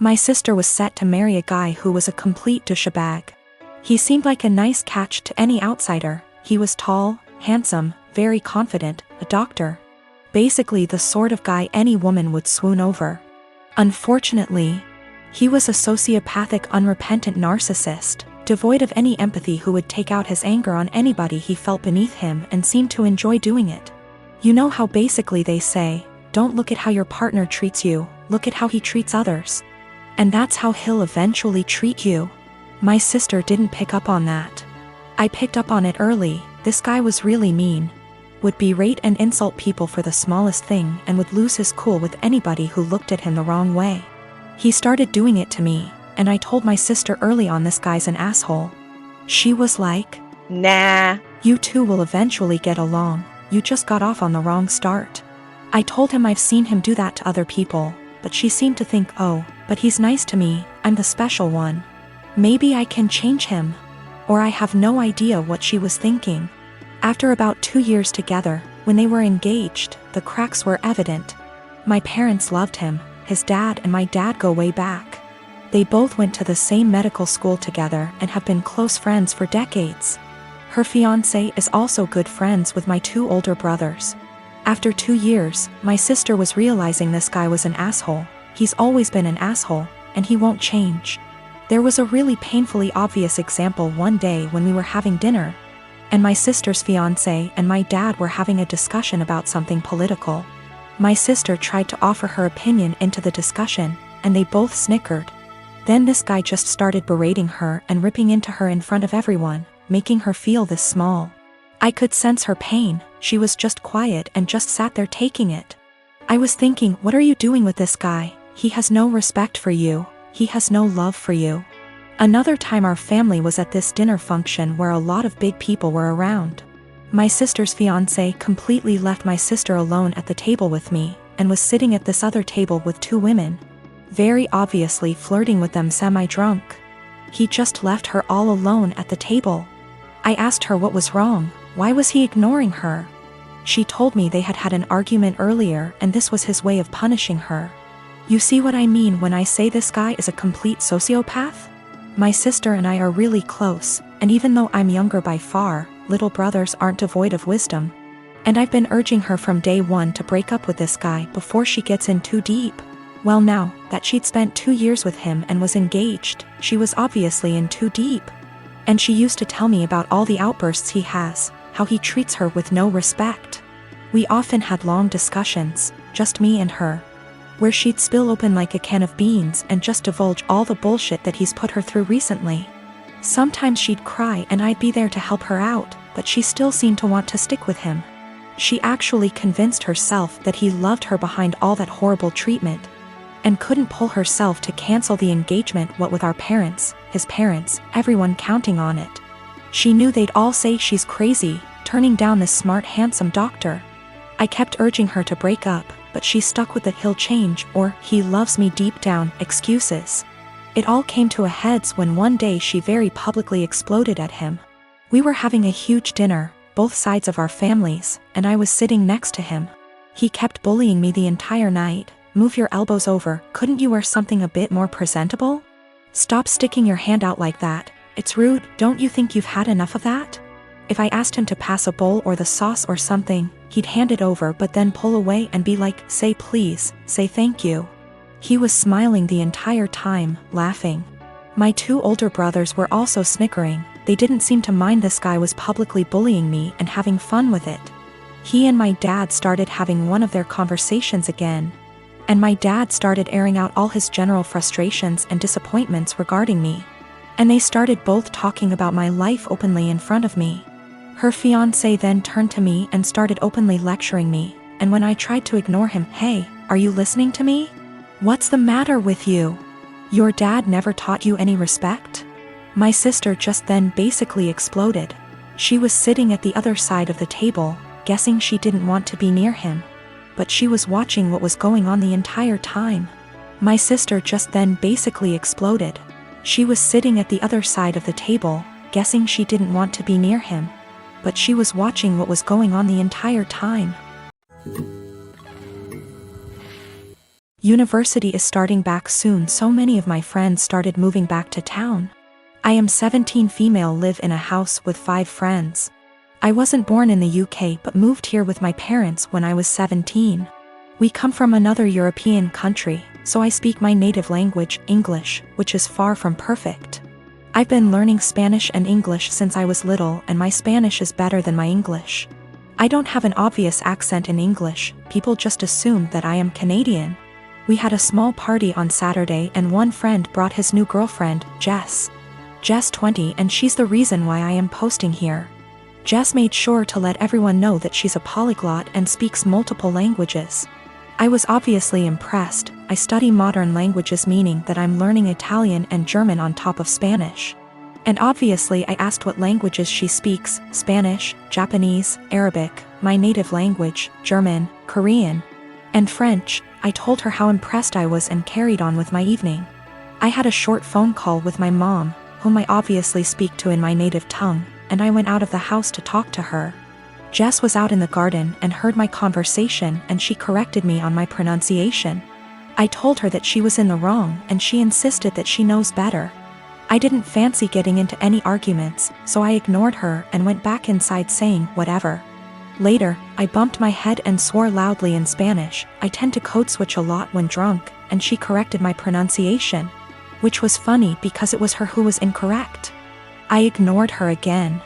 My sister was set to marry a guy who was a complete douchebag. He seemed like a nice catch to any outsider. He was tall, handsome, very confident, a doctor. Basically the sort of guy any woman would swoon over. Unfortunately, he was a sociopathic, unrepentant narcissist, devoid of any empathy, who would take out his anger on anybody he felt beneath him and seemed to enjoy doing it. You know how basically they say, don't look at how your partner treats you, look at how he treats others. And that's how he'll eventually treat you. My sister didn't pick up on that. I picked up on it early. This guy was really mean. Would berate and insult people for the smallest thing and would lose his cool with anybody who looked at him the wrong way. He started doing it to me, and I told my sister early on, this guy's an asshole. She was like, Nah. You two will eventually get along, you just got off on the wrong start. I told him I've seen him do that to other people, but she seemed to think, oh, but he's nice to me, I'm the special one. Maybe I can change him. Or I have no idea what she was thinking. After about 2 years together, when they were engaged, the cracks were evident. My parents loved him. His dad and my dad go way back. They both went to the same medical school together and have been close friends for decades. Her fiancé is also good friends with my 2 older brothers. After 2 years, my sister was realizing this guy was an asshole. He's always been an asshole, and he won't change. There was a really painfully obvious example one day when we were having dinner, and my sister's fiancé and my dad were having a discussion about something political. My sister tried to offer her opinion into the discussion, and they both snickered. Then this guy just started berating her and ripping into her in front of everyone, making her feel this small. I could sense her pain. She was just quiet and just sat there taking it. I was thinking, what are you doing with this guy? He has no respect for you. He has no love for you. Another time our family was at this dinner function where a lot of big people were around. My sister's fiancé completely left my sister alone at the table with me, and was sitting at this other table with 2 women, very obviously flirting with them semi-drunk. He just left her all alone at the table. I asked her what was wrong, why was he ignoring her? She told me they had had an argument earlier and this was his way of punishing her. You see what I mean when I say this guy is a complete sociopath? My sister and I are really close, and even though I'm younger by far, little brothers aren't devoid of wisdom. And I've been urging her from day one to break up with this guy before she gets in too deep. Well, now that she'd spent 2 years with him and was engaged, she was obviously in too deep. And she used to tell me about all the outbursts he has, how he treats her with no respect. We often had long discussions, just me and her, where she'd spill open like a can of beans and just divulge all the bullshit that he's put her through recently. Sometimes she'd cry and I'd be there to help her out, but she still seemed to want to stick with him. She actually convinced herself that he loved her behind all that horrible treatment, and couldn't pull herself to cancel the engagement, what with our parents, his parents, everyone counting on it. She knew they'd all say she's crazy, turning down this smart, handsome doctor. I kept urging her to break up, but she stuck with the he'll change or he loves me deep down excuses. It all came to a heads when one day she very publicly exploded at him. We were having a huge dinner, both sides of our families, and I was sitting next to him. He kept bullying me the entire night. Move your elbows over, couldn't you wear something a bit more presentable? Stop sticking your hand out like that, it's rude, don't you think you've had enough of that? If I asked him to pass a bowl or the sauce or something, he'd hand it over but then pull away and be like, say please, say thank you. He was smiling the entire time, laughing. My 2 older brothers were also snickering. They didn't seem to mind this guy was publicly bullying me and having fun with it. He and my dad started having one of their conversations again, and my dad started airing out all his general frustrations and disappointments regarding me. And they started both talking about my life openly in front of me. Her fiancé then turned to me and started openly lecturing me, and when I tried to ignore him, hey, are you listening to me? What's the matter with you? Your dad never taught you any respect? My sister just then basically exploded. She was sitting at the other side of the table, guessing she didn't want to be near him, but she was watching what was going on the entire time. My sister just then basically exploded. She was sitting at the other side of the table, guessing she didn't want to be near him, but she was watching what was going on the entire time. University is starting back soon, so many of my friends started moving back to town. I am 17 female, live in a house with 5 friends. I wasn't born in the UK but moved here with my parents when I was 17. We come from another European country, so I speak my native language, English, which is far from perfect. I've been learning Spanish and English since I was little, and my Spanish is better than my English. I don't have an obvious accent in English, people just assume that I am Canadian. We had a small party on Saturday and one friend brought his new girlfriend, Jess. Jess 20, and she's the reason why I am posting here. Jess made sure to let everyone know that she's a polyglot and speaks multiple languages. I was obviously impressed. I study modern languages, meaning that I'm learning Italian and German on top of Spanish. And obviously I asked what languages she speaks: Spanish, Japanese, Arabic, my native language, German, Korean, and French. I told her how impressed I was and carried on with my evening. I had a short phone call with my mom, whom I obviously speak to in my native tongue, and I went out of the house to talk to her. Jess was out in the garden and heard my conversation, and she corrected me on my pronunciation. I told her that she was in the wrong and she insisted that she knows better. I didn't fancy getting into any arguments, so I ignored her and went back inside saying whatever. Later, I bumped my head and swore loudly in Spanish. I tend to code switch a lot when drunk, and she corrected my pronunciation, which was funny because it was her who was incorrect. I ignored her again.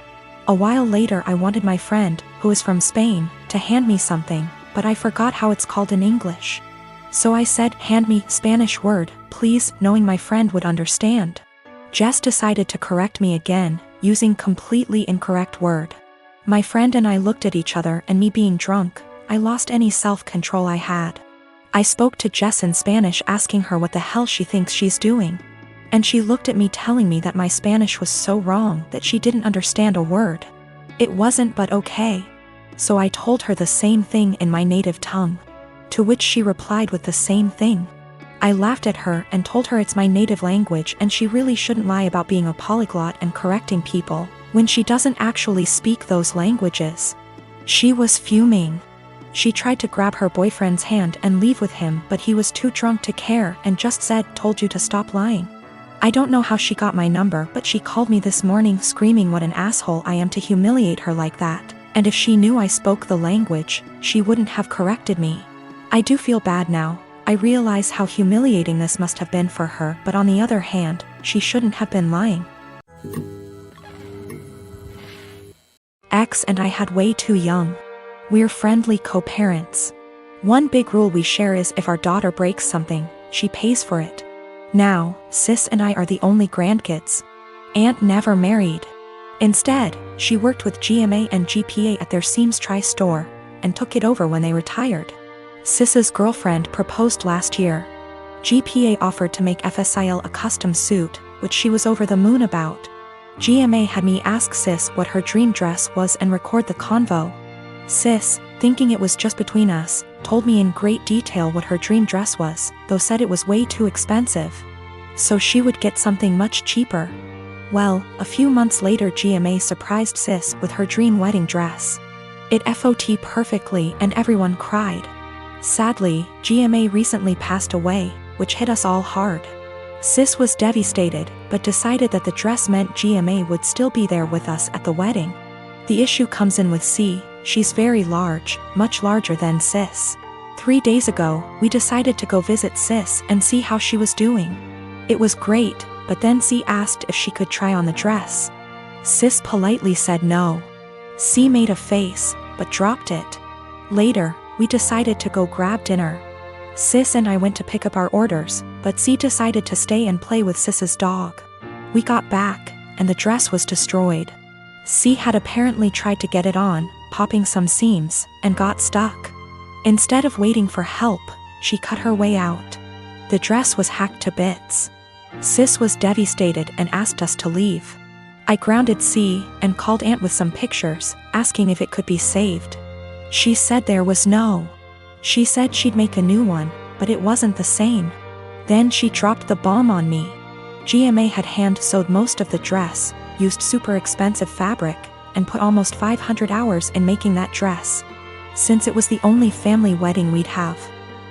A while later I wanted my friend, who is from Spain, to hand me something, but I forgot how it's called in English. So I said, "Hand me Spanish word, please," knowing my friend would understand. Jess decided to correct me again, using completely incorrect word. My friend and I looked at each other, and me being drunk, I lost any self-control I had. I spoke to Jess in Spanish asking her what the hell she thinks she's doing. And she looked at me telling me that my Spanish was so wrong that she didn't understand a word. It wasn't, but okay. So I told her the same thing in my native tongue, to which she replied with the same thing. I laughed at her and told her it's my native language and she really shouldn't lie about being a polyglot and correcting people when she doesn't actually speak those languages. She was fuming. She tried to grab her boyfriend's hand and leave with him, but he was too drunk to care and just said, "Told you to stop lying." I don't know how she got my number, but she called me this morning screaming what an asshole I am to humiliate her like that, and if she knew I spoke the language, she wouldn't have corrected me. I do feel bad now. I realize how humiliating this must have been for her, but on the other hand, she shouldn't have been lying. Ex and I had way too young. We're friendly co-parents. One big rule we share is if our daughter breaks something, she pays for it. Now, sis and I are the only grandkids. Aunt never married. Instead, she worked with GMA and GPA at their Seams Tri-store, and took it over when they retired. Sis's girlfriend proposed last year. GPA offered to make FSIL a custom suit, which she was over the moon about. GMA had me ask Sis what her dream dress was and record the convo. Sis, thinking it was just between us, told me in great detail what her dream dress was, though said it was way too expensive. So she would get something much cheaper. Well, a few months later GMA surprised Sis with her dream wedding dress. It FOT perfectly and everyone cried. Sadly, GMA recently passed away, which hit us all hard. Sis was devastated, but decided that the dress meant GMA would still be there with us at the wedding. The issue comes in with C. She's very large, much larger than Sis. 3 days ago, we decided to go visit Sis and see how she was doing. It was great, but then C asked if she could try on the dress. Sis politely said no. C made a face, but dropped it. Later, we decided to go grab dinner. Sis and I went to pick up our orders, but C decided to stay and play with Sis's dog. We got back, and the dress was destroyed. C had apparently tried to get it on, popping some seams, and got stuck. Instead of waiting for help, she cut her way out. The dress was hacked to bits. Sis was devastated and asked us to leave. I grounded C and called Aunt with some pictures, asking if it could be saved. She said there was no. She said she'd make a new one, but it wasn't the same. Then she dropped the bomb on me. GMA had hand-sewed most of the dress, used super expensive fabric, and put almost 500 hours in making that dress, since it was the only family wedding we'd have.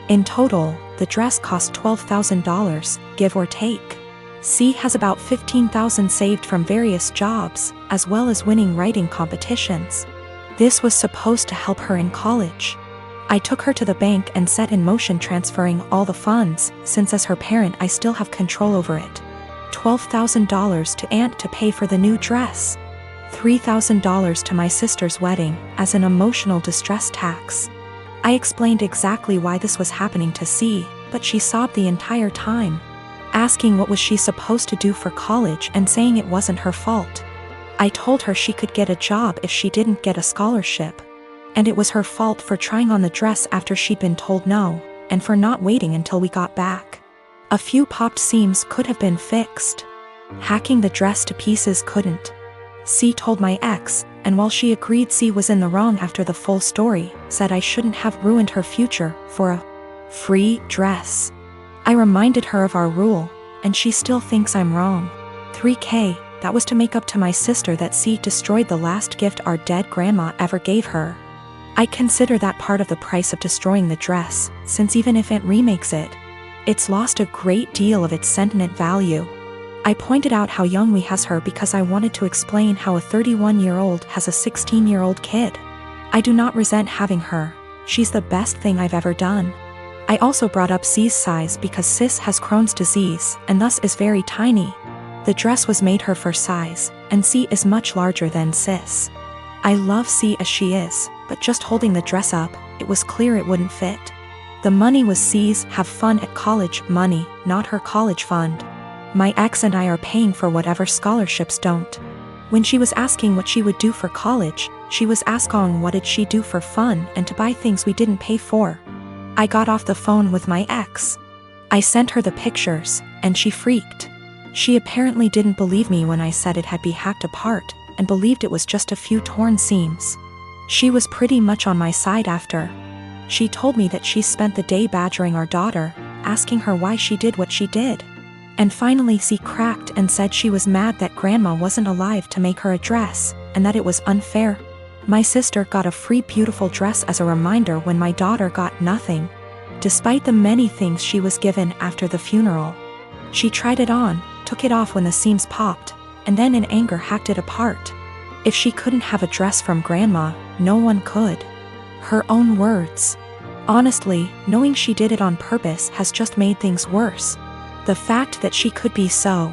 In total, The dress cost $12,000, give or take. C has about $15,000 saved from various jobs, as well as winning writing competitions. This was supposed to help her in college. I took her to the bank and set in motion transferring all the funds, since as her parent I still have control over it. $12,000 to aunt to pay for the new dress. $3,000 to my sister's wedding, as an emotional distress tax. I explained exactly why this was happening to C, but she sobbed the entire time, asking what was she supposed to do for college and saying it wasn't her fault. I told her she could get a job if she didn't get a scholarship. And it was her fault for trying on the dress after she'd been told no, and for not waiting until we got back. A few popped seams could have been fixed. Hacking the dress to pieces couldn't. C told my ex, and while she agreed C was in the wrong after the full story, said I shouldn't have ruined her future for a free dress. I reminded her of our rule, and she still thinks I'm wrong. $3,000, that was to make up to my sister that C destroyed the last gift our dead grandma ever gave her. I consider that part of the price of destroying the dress, since even if Aunt remakes it, it's lost a great deal of its sentiment value. I pointed out how young we has her because I wanted to explain how a 31-year-old has a 16-year-old kid. I do not resent having her, she's the best thing I've ever done. I also brought up C's size because Sis has Crohn's disease and thus is very tiny. The dress was made her for size, and C is much larger than Sis. I love C as she is, but just holding the dress up, it was clear it wouldn't fit. The money was C's have fun at college money, not her college fund. My ex and I are paying for whatever scholarships don't. When she was asking what she would do for college, she was asking what did she do for fun and to buy things we didn't pay for. I got off the phone with my ex. I sent her the pictures, and she freaked. She apparently didn't believe me when I said it had been hacked apart, and believed it was just a few torn seams. She was pretty much on my side after. She told me that she spent the day badgering our daughter, asking her why she did what she did. And finally she cracked and said she was mad that grandma wasn't alive to make her a dress, and that it was unfair. My sister got a free beautiful dress as a reminder when my daughter got nothing, despite the many things she was given after the funeral. She tried it on, took it off when the seams popped, and then in anger hacked it apart. If she couldn't have a dress from grandma, no one could. Her own words. Honestly, knowing she did it on purpose has just made things worse. The fact that she could be so.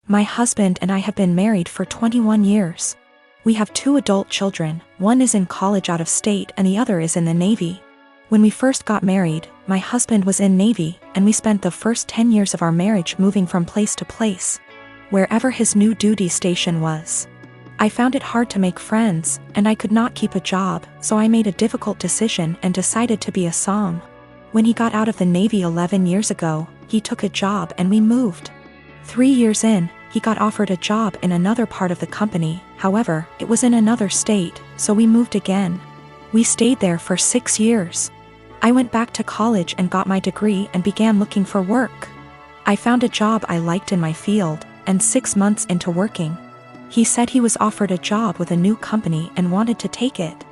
My husband and I have been married for 21 years. We have 2 adult children, one is in college out of state and the other is in the Navy. When we first got married, my husband was in Navy, and we spent the first 10 years of our marriage moving from place to place, wherever his new duty station was. I found it hard to make friends, and I could not keep a job, so I made a difficult decision and decided to be a song. When he got out of the Navy 11 years ago, he took a job and we moved. 3 years in, he got offered a job in another part of the company, however, it was in another state, so we moved again. We stayed there for 6 years. I went back to college and got my degree and began looking for work. I found a job I liked in my field, and 6 months into working, he said he was offered a job with a new company and wanted to take it.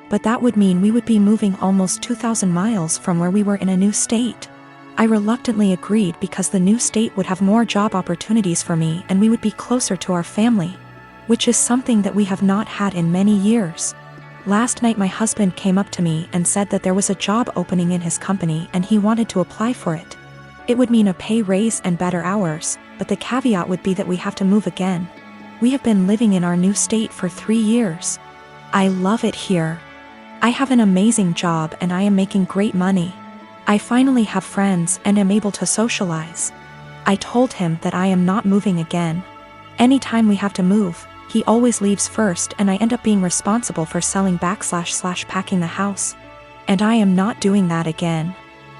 But that would mean we would be moving almost 2,000 miles from where we were in a new state. I reluctantly agreed because the new state would have more job opportunities for me and we would be closer to our family, which is something that we have not had in many years. Last night my husband came up to me and said that there was a job opening in his company and he wanted to apply for it. It would mean a pay raise and better hours, but the caveat would be that we have to move again. We have been living in our new state for 3 years. I love it here. I have an amazing job and I am making great money. I finally have friends and am able to socialize. I told him that I am not moving again. Anytime we have to move, he always leaves first and I end up being responsible for selling / packing the house. And I am not doing that again.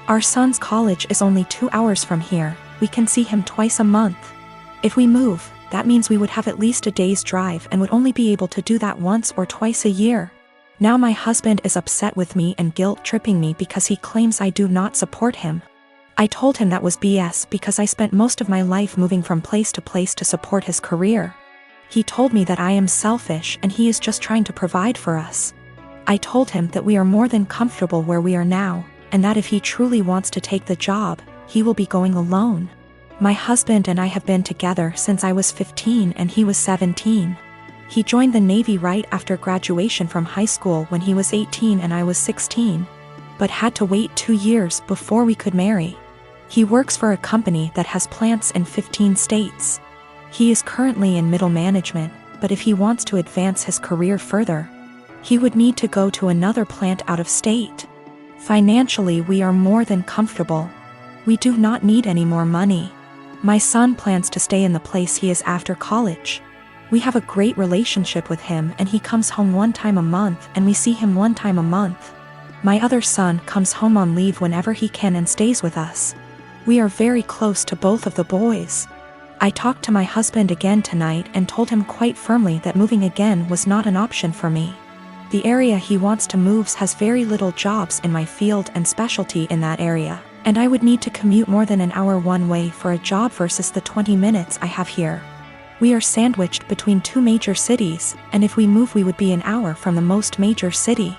Our son's college is only 2 hours from here, we can see him twice a month. If we move, that means we would have at least a day's drive and would only be able to do that once or twice a year. Now my husband is upset with me and guilt-tripping me because he claims I do not support him. I told him that was BS because I spent most of my life moving from place to place to support his career. He told me that I am selfish and he is just trying to provide for us. I told him that we are more than comfortable where we are now, and that if he truly wants to take the job, he will be going alone. My husband and I have been together since I was 15 and he was 17. He joined the Navy right after graduation from high school when he was 18 and I was 16, but had to wait 2 years before we could marry. He works for a company that has plants in 15 states. He is currently in middle management, but if he wants to advance his career further, he would need to go to another plant out of state. Financially, we are more than comfortable. We do not need any more money. My son plans to stay in the place he is after college. We have a great relationship with him and he comes home 1 time a month and we see him 1 time a month. My other son comes home on leave whenever he can and stays with us. We are very close to both of the boys. I talked to my husband again tonight and told him quite firmly that moving again was not an option for me. The area he wants to move has very little jobs in my field and specialty in that area, and I would need to commute more than an hour one way for a job versus the 20 minutes I have here. We are sandwiched between 2 major cities, and if we move we would be an hour from the most major city.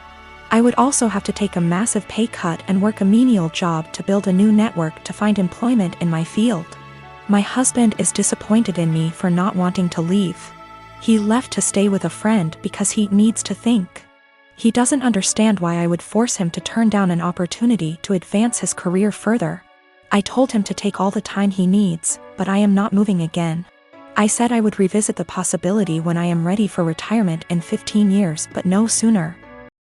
I would also have to take a massive pay cut and work a menial job to build a new network to find employment in my field. My husband is disappointed in me for not wanting to leave. He left to stay with a friend because he needs to think. He doesn't understand why I would force him to turn down an opportunity to advance his career further. I told him to take all the time he needs, but I am not moving again. I said I would revisit the possibility when I am ready for retirement in 15 years, but no sooner.